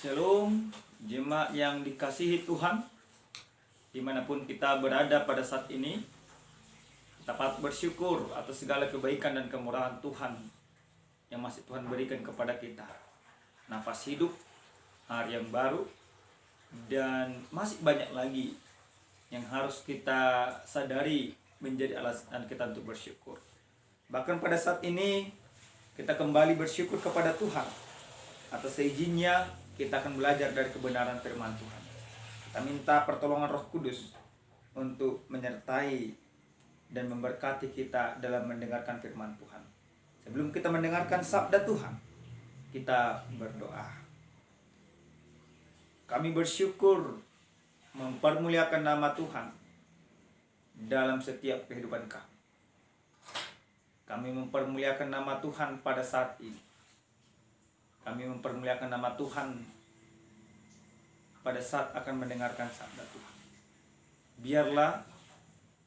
Shalom, jemaat yang dikasihi Tuhan, dimanapun kita berada pada saat ini, kita patut bersyukur atas segala kebaikan dan kemurahan Tuhan yang masih Tuhan berikan kepada kita. Nafas hidup, hari yang baru, dan masih banyak lagi yang harus kita sadari menjadi alasan kita untuk bersyukur. Bahkan pada saat ini, kita kembali bersyukur kepada Tuhan. Atas seizinnya, kita akan belajar dari kebenaran firman Tuhan. Kita minta pertolongan Roh Kudus untuk menyertai dan memberkati kita dalam mendengarkan firman Tuhan. Sebelum kita mendengarkan sabda Tuhan, kita berdoa. Kami bersyukur mempermuliakan nama Tuhan dalam setiap kehidupan kami. Kami mempermuliakan nama Tuhan pada saat ini. Kami mempermuliakan nama Tuhan pada saat akan mendengarkan sabda Tuhan. Biarlah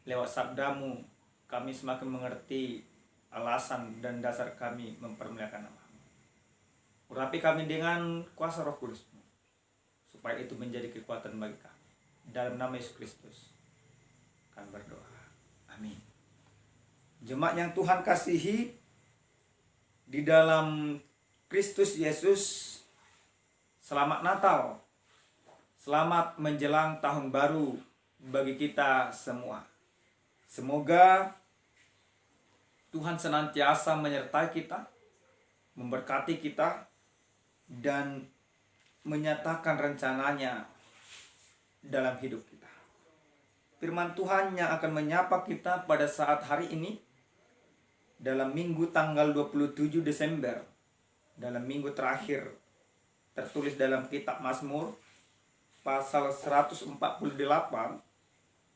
lewat sabdamu kami semakin mengerti alasan dan dasar kami mempermuliakan nama-Mu. Urapi kami dengan kuasa Roh Kudus-Mu, supaya itu menjadi kekuatan bagi kami. Dalam nama Yesus Kristus kami berdoa. Amin. Jemaat yang Tuhan kasihi, di dalam Kristus Yesus, selamat Natal, selamat menjelang tahun baru bagi kita semua. Semoga Tuhan senantiasa menyertai kita, memberkati kita, dan menyatakan rencananya dalam hidup kita. Firman Tuhan yang akan menyapa kita pada saat hari ini, dalam minggu tanggal 27 Desember, dalam minggu terakhir, tertulis dalam kitab Mazmur pasal 148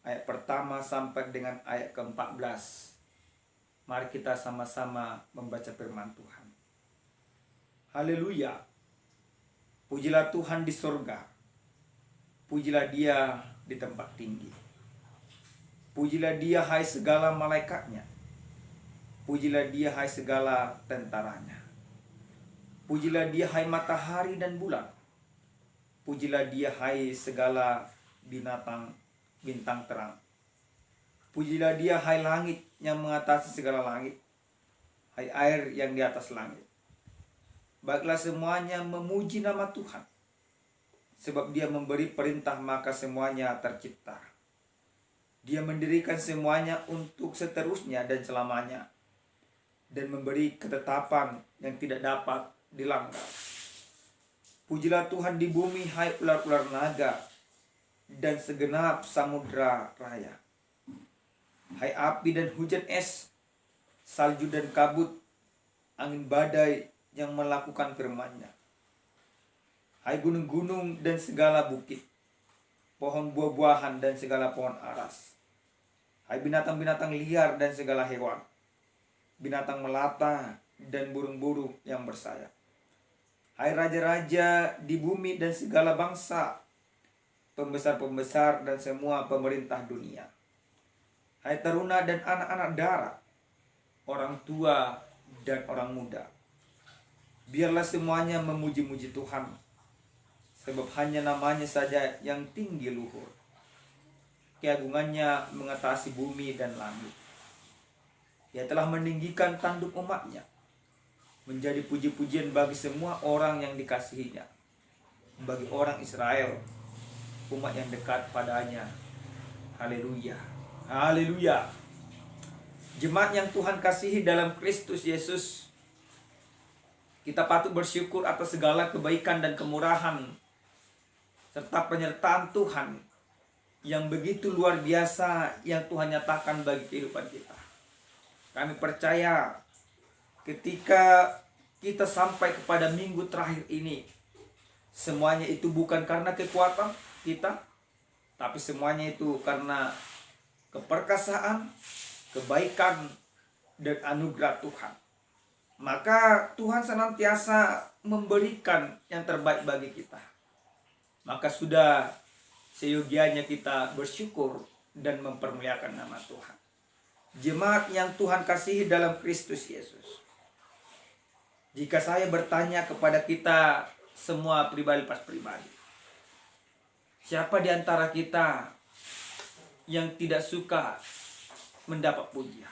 ayat pertama sampai dengan ayat ke-14. Mari kita sama-sama membaca firman Tuhan. Haleluya. Pujilah Tuhan di surga, pujilah Dia di tempat tinggi. Pujilah Dia hai segala malaikatnya, pujilah Dia hai segala tentaranya. Pujilah Dia hai matahari dan bulan, pujilah Dia hai segala binatang bintang terang. Pujilah Dia hai langit yang mengatasi segala langit, hai air yang di atas langit. Baiklah semuanya memuji nama Tuhan, sebab Dia memberi perintah maka semuanya tercipta. Dia mendirikan semuanya untuk seterusnya dan selamanya, dan memberi ketetapan yang tidak dapat dilanggar. Pujilah Tuhan di bumi, hai ular-ular naga dan segenap samudra raya, hai api dan hujan es, salju dan kabut, angin badai yang melakukan firman-Nya, hai gunung-gunung dan segala bukit, pohon buah-buahan dan segala pohon aras, hai binatang-binatang liar dan segala hewan, binatang melata dan burung-burung yang bersayap, hai raja-raja di bumi dan segala bangsa, pembesar-pembesar dan semua pemerintah dunia, hai taruna dan anak-anak darah, orang tua dan orang muda. Biarlah semuanya memuji-muji Tuhan, sebab hanya namanya saja yang tinggi luhur. Keagungannya mengatasi bumi dan langit. Dia telah meninggikan tanduk umatnya, menjadi puji-pujian bagi semua orang yang dikasihinya, bagi orang Israel, umat yang dekat padanya. Haleluya. Haleluya. Jemaat yang Tuhan kasihi dalam Kristus Yesus, kita patut bersyukur atas segala kebaikan dan kemurahan serta penyertaan Tuhan yang begitu luar biasa yang Tuhan nyatakan bagi kehidupan kita. Kami percaya ketika kita sampai kepada minggu terakhir ini, semuanya itu bukan karena kekuatan kita, tapi semuanya itu karena keperkasaan, kebaikan, dan anugerah Tuhan. Maka Tuhan senantiasa memberikan yang terbaik bagi kita. Maka sudah seyogianya kita bersyukur dan mempermuliakan nama Tuhan. Jemaat yang Tuhan kasihi dalam Kristus Yesus, jika saya bertanya kepada kita semua pribadi pas pribadi. Siapa di antara kita yang tidak suka mendapat pujian?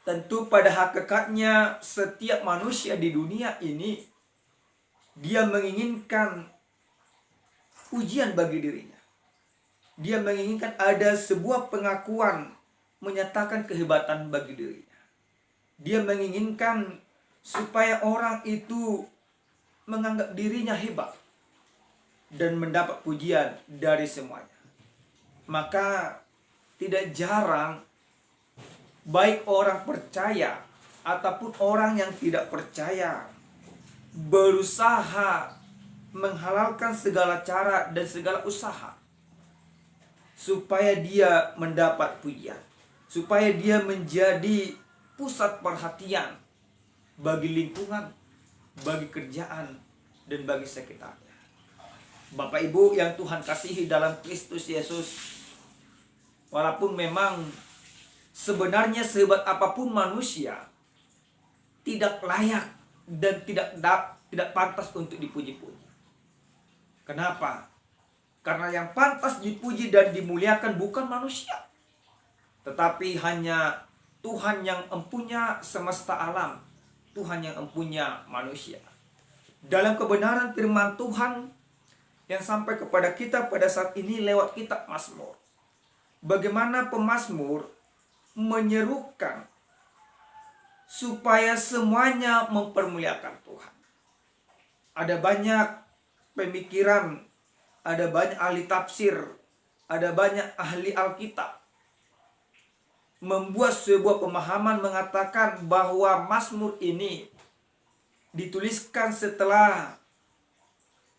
Tentu pada hakikatnya setiap manusia di dunia ini dia menginginkan pujian bagi dirinya. Dia menginginkan ada sebuah pengakuan menyatakan kehebatan bagi dirinya. Dia menginginkan supaya orang itu menganggap dirinya hebat dan mendapat pujian dari semuanya. Maka tidak jarang baik orang percaya ataupun orang yang tidak percaya berusaha menghalalkan segala cara dan segala usaha supaya dia mendapat pujian, supaya dia menjadi pusat perhatian bagi lingkungan, bagi kerjaan, dan bagi sekitarnya. Bapak Ibu yang Tuhan kasihi dalam Kristus Yesus, walaupun memang sebenarnya sehebat apapun manusia tidak layak dan tidak pantas untuk dipuji-puji. Kenapa? Karena yang pantas dipuji dan dimuliakan bukan manusia, tetapi hanya Tuhan yang empunya semesta alam, Tuhan yang empunya manusia. Dalam kebenaran firman Tuhan yang sampai kepada kita pada saat ini lewat kitab Mazmur, bagaimana pemazmur menyerukan supaya semuanya mempermuliakan Tuhan. Ada banyak pemikiran, ada banyak ahli tafsir, ada banyak ahli Alkitab membuat sebuah pemahaman mengatakan bahwa Mazmur ini dituliskan setelah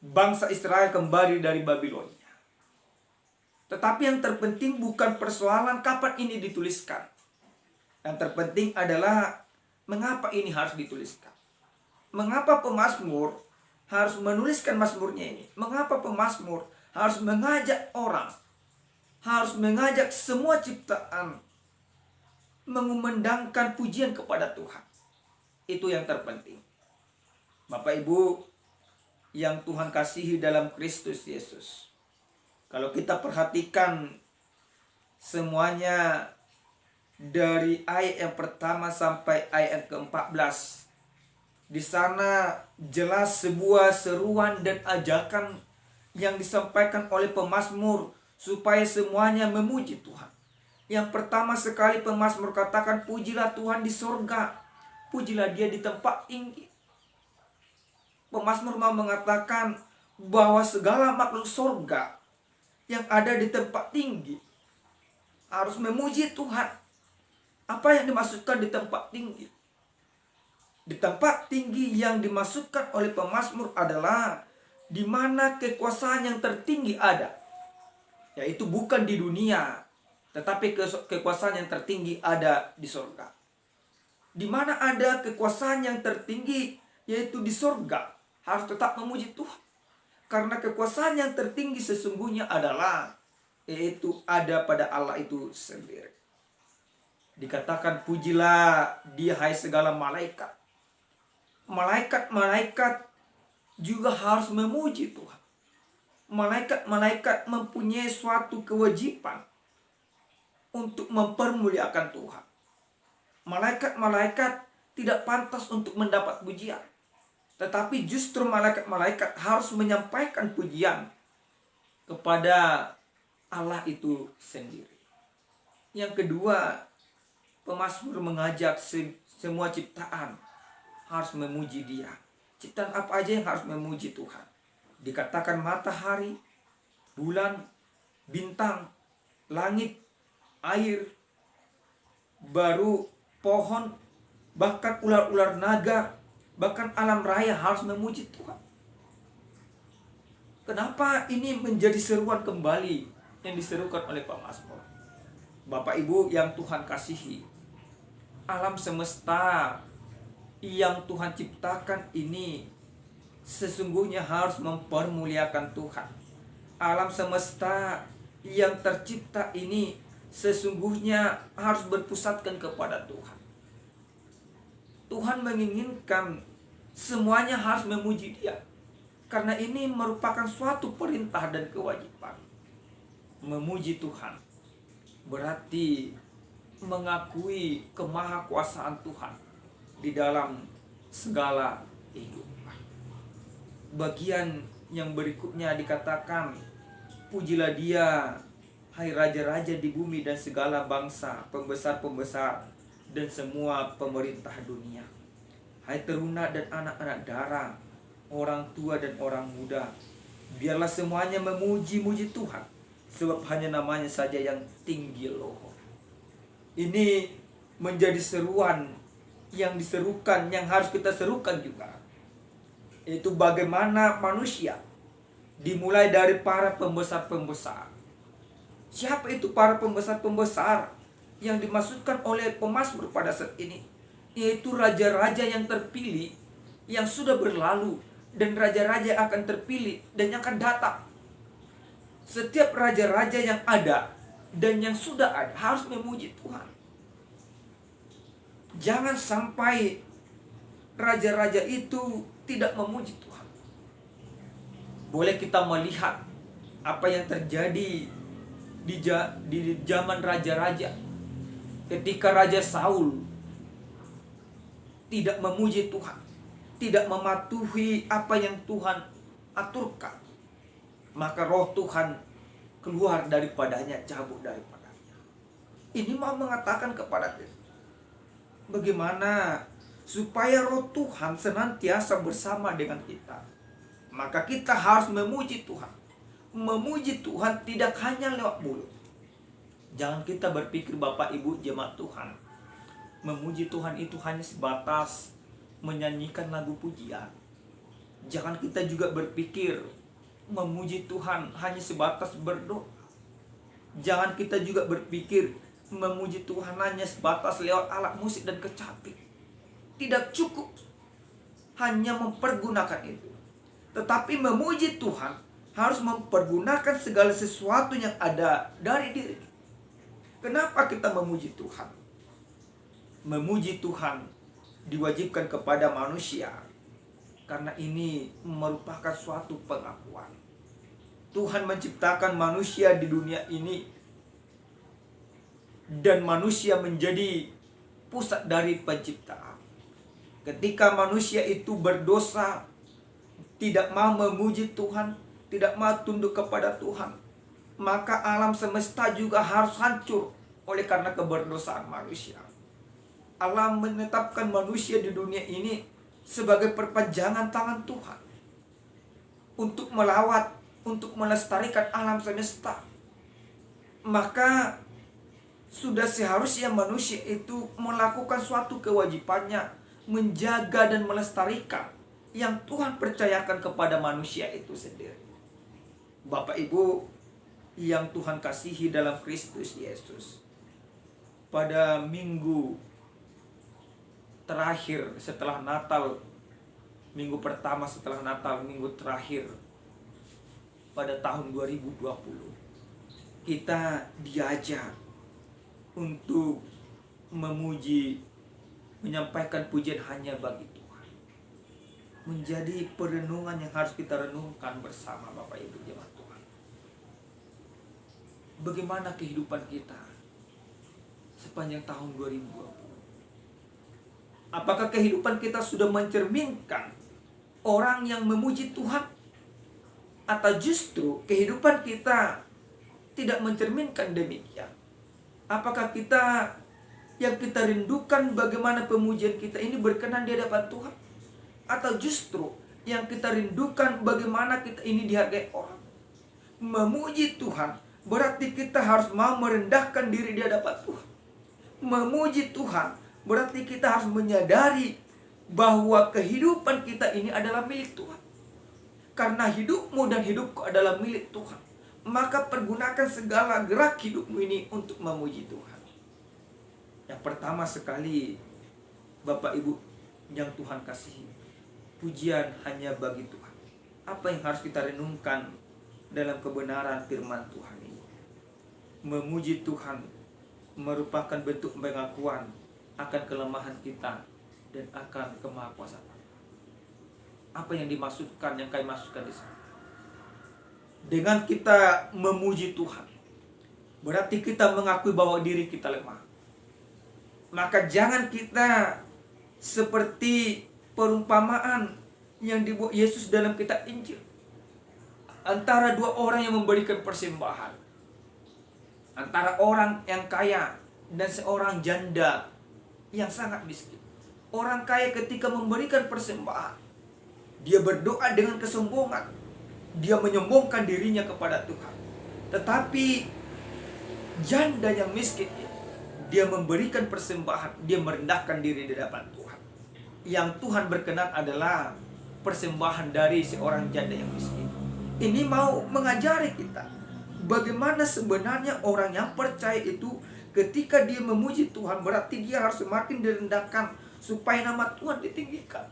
bangsa Israel kembali dari Babilonia. Tetapi yang terpenting bukan persoalan kapan ini dituliskan. Yang terpenting adalah mengapa ini harus dituliskan. Mengapa pemazmur harus menuliskan mazmurnya ini? Mengapa pemazmur harus mengajak orang, harus mengajak semua ciptaan mengumandangkan pujian kepada Tuhan? Itu yang terpenting. Bapak Ibu yang Tuhan kasihi dalam Kristus Yesus, kalau kita perhatikan semuanya dari ayat yang pertama sampai ayat yang ke-14, di sana jelas sebuah seruan dan ajakan yang disampaikan oleh pemazmur supaya semuanya memuji Tuhan. Yang pertama sekali pemazmur katakan, pujilah Tuhan di surga, pujilah Dia di tempat tinggi. Pemazmur mau mengatakan bahwa segala makhluk surga yang ada di tempat tinggi harus memuji Tuhan. Apa yang dimaksudkan di tempat tinggi? Di tempat tinggi yang dimaksudkan oleh pemazmur adalah di mana kekuasaan yang tertinggi ada, yaitu bukan di dunia, tetapi kekuasaan yang tertinggi ada di surga. Di mana ada kekuasaan yang tertinggi, yaitu di surga, harus tetap memuji Tuhan. Karena kekuasaan yang tertinggi sesungguhnya adalah, yaitu ada pada Allah itu sendiri. Dikatakan, pujilah Dia hai segala malaikat. Malaikat-malaikat juga harus memuji Tuhan. Malaikat-malaikat mempunyai suatu kewajiban untuk mempermuliakan Tuhan. Malaikat-malaikat tidak pantas untuk mendapat pujian, tetapi justru malaikat-malaikat harus menyampaikan pujian kepada Allah itu sendiri. Yang kedua, pemazmur mengajak semua ciptaan harus memuji Dia. Ciptaan apa aja yang harus memuji Tuhan? Dikatakan matahari, bulan, bintang, langit, air, baru pohon, bahkan ular-ular naga, bahkan alam raya harus memuji Tuhan. Kenapa ini menjadi seruan kembali yang diserukan oleh pemazmur? Bapak Ibu yang Tuhan kasihi, alam semesta yang Tuhan ciptakan ini sesungguhnya harus mempermuliakan Tuhan. Alam semesta yang tercipta ini sesungguhnya harus berpusatkan kepada Tuhan. Tuhan menginginkan Semuanya harus memuji Dia. Karena ini merupakan suatu perintah dan kewajiban. Memuji Tuhan berarti mengakui kemahakuasaan Tuhan di dalam segala kehidupan. Bagian yang berikutnya dikatakan, pujilah Dia, hai raja-raja di bumi dan segala bangsa, pembesar-pembesar dan semua pemerintah dunia. Hai teruna dan anak-anak dara, orang tua dan orang muda, biarlah semuanya memuji-muji Tuhan, sebab hanya namanya saja yang tinggi loh. Ini menjadi seruan yang diserukan, yang harus kita serukan juga. Itu bagaimana manusia, dimulai dari para pembesar-pembesar. Siapa itu para pembesar-pembesar yang dimaksudkan oleh pemazmur pada saat ini? Yaitu raja-raja yang terpilih, yang sudah berlalu, dan raja-raja akan terpilih dan yang akan datang. Setiap raja-raja yang ada dan yang sudah ada harus memuji Tuhan. Jangan sampai raja-raja itu tidak memuji Tuhan. Boleh kita melihat apa yang terjadi di zaman raja-raja. Ketika Raja Saul tidak memuji Tuhan, tidak mematuhi apa yang Tuhan aturkan, maka roh Tuhan keluar daripadanya, cabut daripadanya. Ini mau mengatakan kepada kita, bagaimana supaya roh Tuhan senantiasa bersama dengan kita. Maka kita harus memuji Tuhan. Memuji Tuhan tidak hanya lewat mulut. Jangan kita berpikir Bapak Ibu jemaat Tuhan, memuji Tuhan itu hanya sebatas menyanyikan lagu pujian. Jangan kita juga berpikir memuji Tuhan hanya sebatas berdoa. Jangan kita juga berpikir memuji Tuhan hanya sebatas lewat alat musik dan kecapi. Tidak cukup hanya mempergunakan itu. Tetapi memuji Tuhan harus mempergunakan segala sesuatu yang ada dari diri. Kenapa kita memuji Tuhan? Memuji Tuhan diwajibkan kepada manusia, karena ini merupakan suatu pengakuan. Tuhan menciptakan manusia di dunia ini, dan manusia menjadi pusat dari penciptaan. Ketika manusia itu berdosa, tidak mau memuji Tuhan, tidak mau tunduk kepada Tuhan, maka alam semesta juga harus hancur oleh karena keberdosaan manusia. Alam menetapkan manusia di dunia ini sebagai perpanjangan tangan Tuhan untuk melawat, untuk melestarikan alam semesta. Maka sudah seharusnya manusia itu melakukan suatu kewajibannya, menjaga dan melestarikan yang Tuhan percayakan kepada manusia itu sendiri. Bapak Ibu yang Tuhan kasihi dalam Kristus Yesus, pada minggu terakhir setelah Natal, minggu pertama setelah Natal, minggu terakhir pada tahun 2020, kita diajak untuk memuji, menyampaikan pujian hanya bagi Tuhan. Menjadi perenungan yang harus kita renungkan bersama Bapak Ibu jemaat Tuhan. Bagaimana kehidupan kita sepanjang tahun 2020? Apakah kehidupan kita sudah mencerminkan orang yang memuji Tuhan? Atau justru kehidupan kita tidak mencerminkan demikian? Apakah kita yang kita rindukan bagaimana pemujian kita ini berkenan di hadapan Tuhan? Atau justru yang kita rindukan bagaimana kita ini dihargai orang? Memuji Tuhan berarti kita harus mau merendahkan diri di hadapan Tuhan. Memuji Tuhan berarti kita harus menyadari bahwa kehidupan kita ini adalah milik Tuhan. Karena hidupmu dan hidupku adalah milik Tuhan, maka pergunakan segala gerak hidupmu ini untuk memuji Tuhan. Yang pertama sekali, Bapak Ibu yang Tuhan kasihi, pujian hanya bagi Tuhan. Apa yang harus kita renungkan dalam kebenaran firman Tuhan ini? Memuji Tuhan merupakan bentuk pengakuan akan kelemahan kita dan akan kemahakuasaan. Apa yang dimaksudkan, yang kami maksudkan di sini? Dengan kita memuji Tuhan, berarti kita mengakui bahwa diri kita lemah. Maka jangan kita seperti perumpamaan yang dibuat Yesus dalam kitab Injil. Antara dua orang yang memberikan persembahan. Antara orang yang kaya dan seorang janda yang sangat miskin. Orang kaya ketika memberikan persembahan, dia berdoa dengan kesombongan. Dia menyombongkan dirinya kepada Tuhan. Tetapi janda yang miskin, dia memberikan persembahan, dia merendahkan diri di hadapan Tuhan. Yang Tuhan berkenan adalah persembahan dari seorang janda yang miskin. Ini mau mengajari kita bagaimana sebenarnya orang yang percaya itu ketika dia memuji Tuhan, berarti dia harus semakin direndahkan supaya nama Tuhan ditinggikan.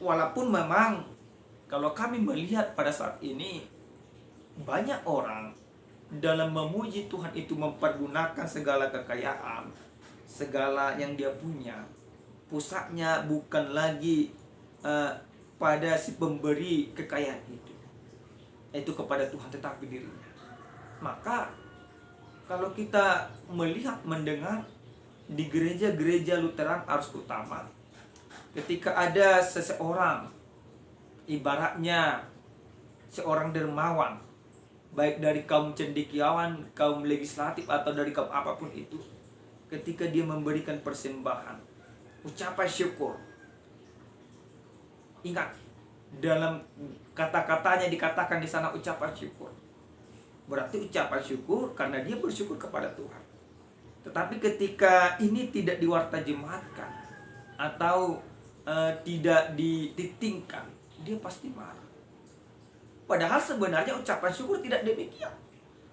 Walaupun memang kalau kami melihat pada saat ini banyak orang dalam memuji Tuhan itu mempergunakan segala kekayaan, segala yang dia punya. Pusatnya bukan lagi pada si pemberi kekayaan itu kepada Tuhan, tetapi dirinya. Maka kalau kita melihat, mendengar di gereja-gereja Lutheran Ars Utama, ketika ada seseorang, ibaratnya seorang dermawan, baik dari kaum cendekiawan, kaum legislatif, atau dari kaum apapun itu, ketika dia memberikan persembahan, ucapan syukur. Ingat, dalam kata-katanya dikatakan di sana ucapan syukur. Berarti ucapan syukur karena dia bersyukur kepada Tuhan. Tetapi ketika ini tidak diwartajematkan atau tidak dititingkan, dia pasti marah. Padahal sebenarnya ucapan syukur tidak demikian.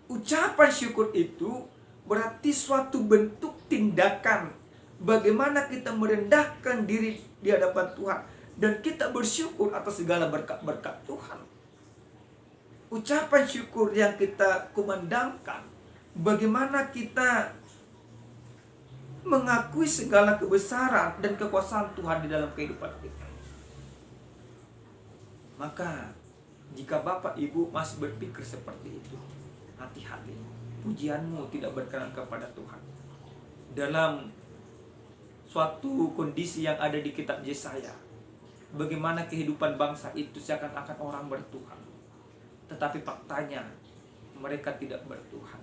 Ucapan syukur itu berarti suatu bentuk tindakan bagaimana kita merendahkan diri di hadapan Tuhan dan kita bersyukur atas segala berkat-berkat Tuhan. Ucapan syukur yang kita kumandangkan bagaimana kita mengakui segala kebesaran dan kekuasaan Tuhan di dalam kehidupan kita. Maka jika Bapak Ibu masih berpikir seperti itu, hati-hati, pujianmu tidak berkenan kepada Tuhan. Dalam suatu kondisi yang ada di kitab Yesaya, bagaimana kehidupan bangsa itu seakan-akan orang bertuhan, tetapi faktanya mereka tidak bertuhan.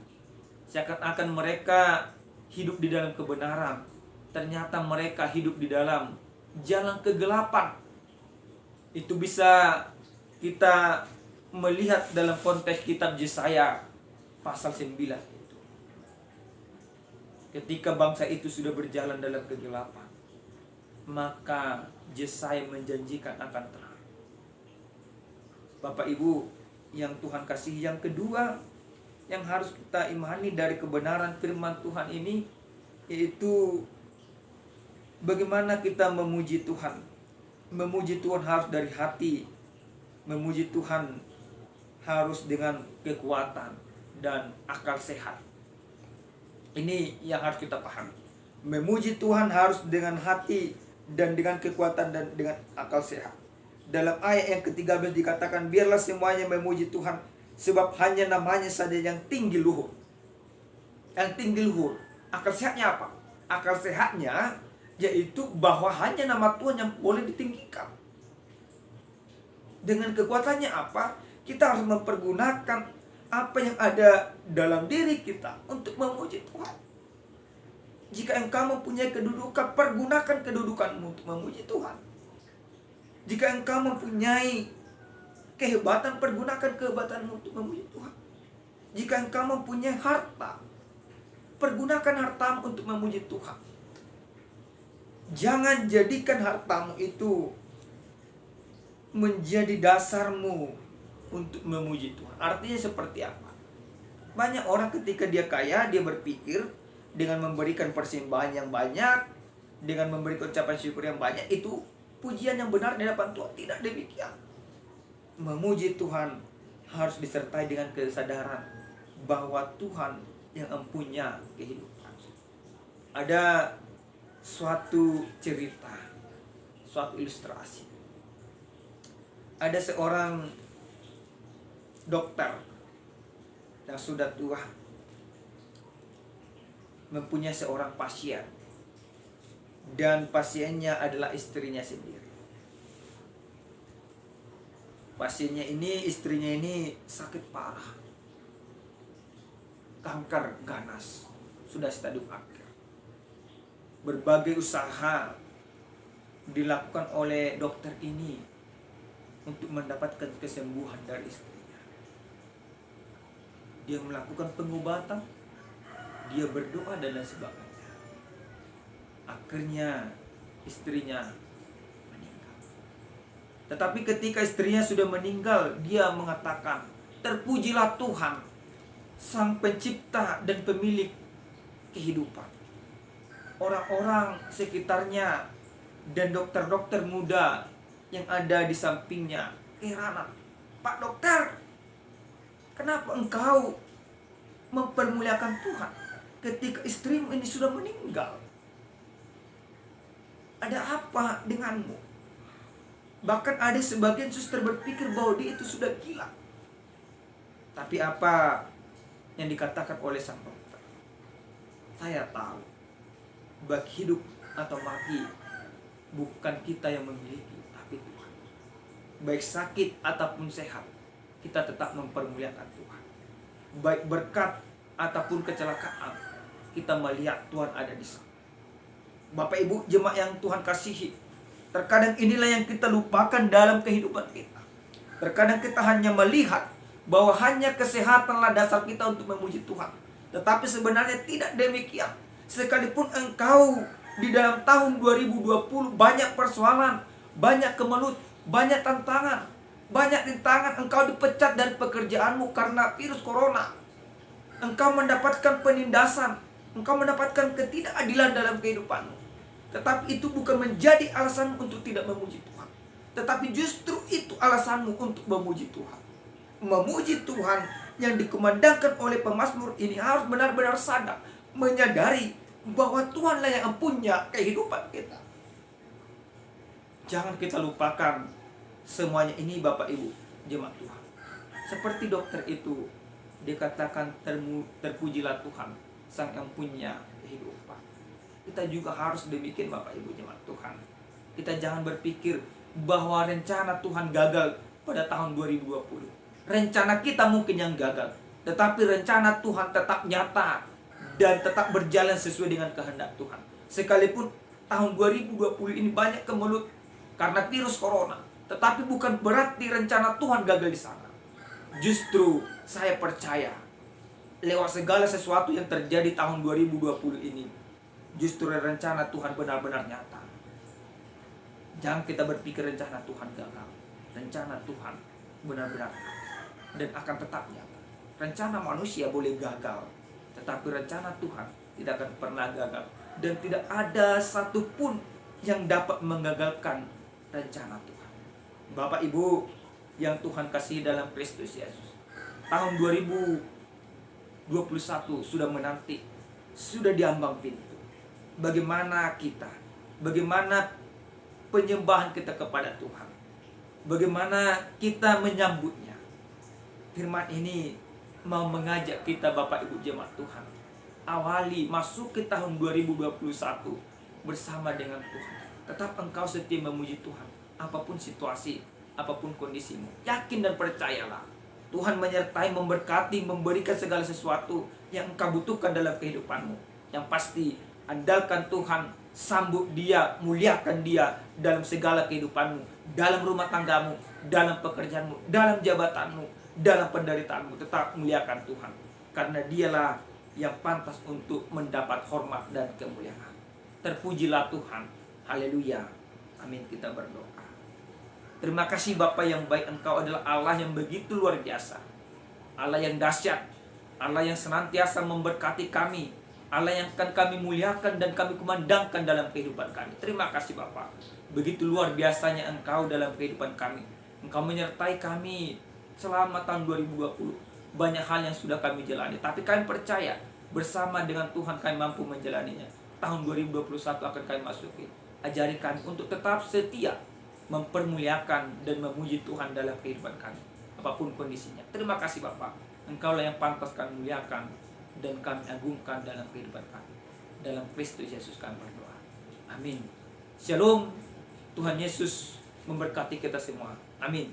Seakan-akan mereka hidup di dalam kebenaran, ternyata mereka hidup di dalam jalan kegelapan. Itu bisa kita melihat dalam konteks kitab Yesaya pasal 9 itu. Ketika bangsa itu sudah berjalan dalam kegelapan, maka Yesaya menjanjikan akan terang. Bapak Ibu yang Tuhan kasihi, yang kedua yang harus kita imani dari kebenaran firman Tuhan ini, yaitu bagaimana kita memuji Tuhan. Memuji Tuhan harus dari hati. Memuji Tuhan harus dengan kekuatan dan akal sehat. Ini yang harus kita pahami. Memuji Tuhan harus dengan hati dan dengan kekuatan dan dengan akal sehat. Dalam ayat yang ke-13 dikatakan, biarlah semuanya memuji Tuhan, sebab hanya namanya saja yang tinggi luhur. Yang tinggi luhur. Akal sehatnya apa? Akal sehatnya yaitu bahwa hanya nama Tuhan yang boleh ditinggikan. Dengan kekuatannya apa? Kita harus mempergunakan apa yang ada dalam diri kita untuk memuji Tuhan. Jika engkau mempunyai kedudukan, pergunakan kedudukanmu untuk memuji Tuhan. Jika engkau mempunyai kehebatan, pergunakan kehebatanmu untuk memuji Tuhan. Jika engkau mempunyai harta, pergunakan hartamu untuk memuji Tuhan. Jangan jadikan hartamu itu menjadi dasarmu untuk memuji Tuhan. Artinya seperti apa? Banyak orang ketika dia kaya, dia berpikir dengan memberikan persembahan yang banyak, dengan memberikan ucapan syukur yang banyak, itu pujian yang benar di hadapan Tuhan. Tidak demikian. Memuji Tuhan harus disertai dengan kesadaran bahwa Tuhan yang mempunyai kehidupan. Ada suatu cerita, suatu ilustrasi. Ada seorang dokter yang sudah tua mempunyai seorang pasien, dan pasiennya adalah istrinya sendiri. Pasiennya ini, istrinya ini sakit parah, kanker ganas, sudah stadium akhir. Berbagai usaha dilakukan oleh dokter ini untuk mendapatkan kesembuhan dari istrinya. Dia melakukan pengobatan, dia berdoa dan lain sebagainya. Akhirnya istrinya meninggal. Tetapi ketika istrinya sudah meninggal, dia mengatakan, "Terpujilah Tuhan, Sang Pencipta dan Pemilik kehidupan." Orang-orang sekitarnya dan dokter-dokter muda yang ada di sampingnya keheranan, "Pak dokter, kenapa engkau mempermuliakan Tuhan ketika istrimu ini sudah meninggal? Ada apa denganmu?" Bahkan ada sebagian suster berpikir bahwa dia itu sudah gila. Tapi apa yang dikatakan oleh sang dokter? "Saya tahu, baik hidup atau mati bukan kita yang memiliki, tapi Tuhan. Baik sakit ataupun sehat, kita tetap mempermuliakan Tuhan. Baik berkat ataupun kecelakaan, kita melihat Tuhan ada di sana." Bapak Ibu jemaat yang Tuhan kasihi, terkadang inilah yang kita lupakan dalam kehidupan kita. Terkadang kita hanya melihat bahwa hanya kesehatanlah dasar kita untuk memuji Tuhan. Tetapi sebenarnya tidak demikian. Sekalipun engkau di dalam tahun 2020 banyak persoalan, banyak kemelut, banyak tantangan, banyak rintangan, engkau dipecat dari pekerjaanmu karena virus corona, engkau mendapatkan penindasan, engkau mendapatkan ketidakadilan dalam kehidupanmu. Tetapi itu bukan menjadi alasan untuk tidak memuji Tuhan. Tetapi justru itu alasanmu untuk memuji Tuhan. Memuji Tuhan yang dikumandangkan oleh pemazmur ini harus benar-benar sadar, menyadari bahwa Tuhanlah yang punya kehidupan kita. Jangan kita lupakan semuanya ini Bapak Ibu jemaat Tuhan. Seperti dokter itu dikatakan, terpujilah Tuhan, Sang yang punya kehidupan. Kita juga harus demikian Bapak Ibu jemaat Tuhan. Kita jangan berpikir bahwa rencana Tuhan gagal pada tahun 2020. Rencana kita mungkin yang gagal, tetapi rencana Tuhan tetap nyata dan tetap berjalan sesuai dengan kehendak Tuhan. Sekalipun tahun 2020 ini banyak kemelut karena virus corona, tetapi bukan berarti rencana Tuhan gagal di sana. Justru saya percaya lewat segala sesuatu yang terjadi tahun 2020 ini, justru rencana Tuhan benar-benar nyata. Jangan kita berpikir rencana Tuhan gagal. Rencana Tuhan benar-benar dan akan tetap nyata. Rencana manusia boleh gagal, tetapi rencana Tuhan tidak akan pernah gagal. Dan tidak ada satupun yang dapat menggagalkan rencana Tuhan. Bapak Ibu yang Tuhan kasih dalam Kristus Yesus, tahun 2021 sudah menanti, sudah diambang pintu. Bagaimana kita, bagaimana penyembahan kita kepada Tuhan, bagaimana kita menyambutnya. Firman ini mau mengajak kita Bapak Ibu jemaat Tuhan, awali masuk ke tahun 2021 bersama dengan Tuhan. Tetap engkau setia memuji Tuhan, apapun situasi, apapun kondisimu. Yakin dan percayalah, Tuhan menyertai, memberkati, memberikan segala sesuatu yang engkau butuhkan dalam kehidupanmu. Yang pasti, andalkan Tuhan, sambut Dia, muliakan Dia dalam segala kehidupanmu, dalam rumah tanggamu, dalam pekerjaanmu, dalam jabatanmu, dalam penderitaanmu. Tetap muliakan Tuhan, karena Dialah yang pantas untuk mendapat hormat dan kemuliaan. Terpujilah Tuhan. Haleluya. Amin. Kita berdoa. Terima kasih Bapa yang baik, Engkau adalah Allah yang begitu luar biasa, Allah yang dahsyat, Allah yang senantiasa memberkati kami, Allah yang akan kami muliakan dan kami kumandangkan dalam kehidupan kami. Terima kasih Bapa, begitu luar biasanya Engkau dalam kehidupan kami. Engkau menyertai kami selama tahun 2020. Banyak hal yang sudah kami jalani, tapi kami percaya bersama dengan Tuhan kami mampu menjalaninya. Tahun 2021 akan kami masuki. Ajari kami untuk tetap setia mempermuliakan dan memuji Tuhan dalam kehidupan kami, apapun kondisinya. Terima kasih Bapa, Engkaulah yang pantas kami muliakan dan kami agungkan dalam kehidupan kami. Dalam Kristus Yesus kami berdoa. Amin. Shalom. Tuhan Yesus memberkati kita semua. Amin.